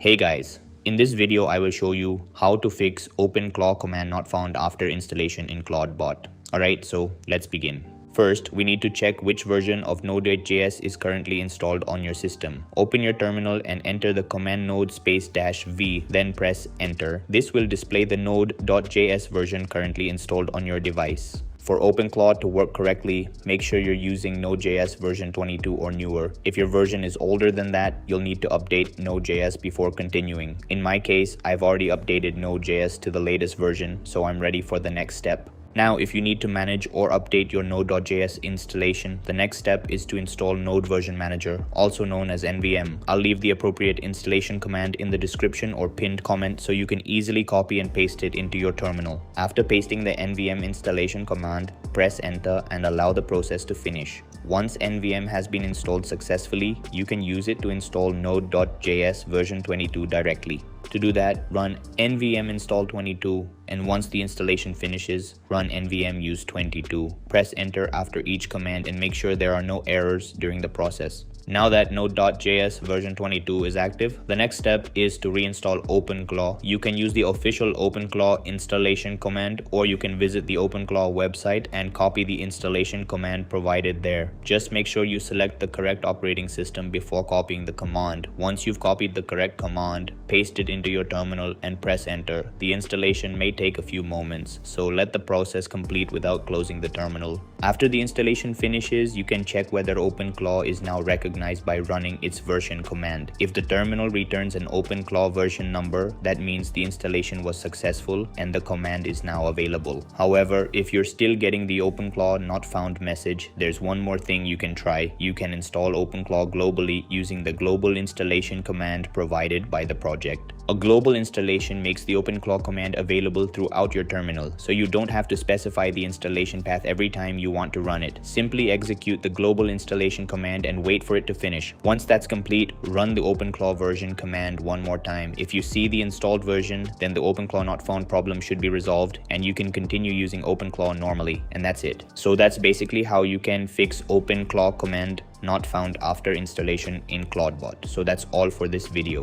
Hey guys, in this video I will show you how to fix Openclaw command not found after installation in Clawdbot. Alright, so let's begin. First, we need to check which version of node.js is currently installed on your system. Open your terminal and enter the command node --v, then press enter. This will display the node.js version currently installed on your device. For Openclaw to work correctly, make sure you're using Node.js version 22 or newer. If your version is older than that, you'll need to update Node.js before continuing. In my case, I've already updated Node.js to the latest version, so I'm ready for the next step. Now, if you need to manage or update your Node.js installation, the next step is to install Node Version Manager, also known as NVM. I'll leave the appropriate installation command in the description or pinned comment so you can easily copy and paste it into your terminal. After pasting the NVM installation command, press enter and allow the process to finish. Once NVM has been installed successfully, you can use it to install Node.js version 22 directly. To do that, run nvm install 22, and once the installation finishes, run nvm use 22. Press enter after each command and make sure there are no errors during the process. Now that node.js version 22 is active, the next step is to reinstall Openclaw. You can use the official Openclaw installation command, or you can visit the Openclaw website and copy the installation command provided there. Just make sure you select the correct operating system before copying the command. Once you've copied the correct command, paste it into your terminal and press enter. The installation may take a few moments, so let the process complete without closing the terminal. After the installation finishes, you can check whether Openclaw is now recognized by running its version command. If the terminal returns an Openclaw version number, that means the installation was successful and the command is now available. However, if you're still getting the Openclaw not found message, there's one more thing you can try. You can install Openclaw globally using the global installation command provided by the project. A global installation makes the Openclaw command available throughout your terminal, so you don't have to specify the installation path every time you want to run it. Simply execute the global installation command and wait for it to finish. Once that's complete, run the Openclaw version command one more time. If you see the installed version, then the Openclaw not found problem should be resolved and you can continue using Openclaw normally, and that's it. So that's basically how you can fix Openclaw command not found after installation in Clawdbot. So that's all for this video.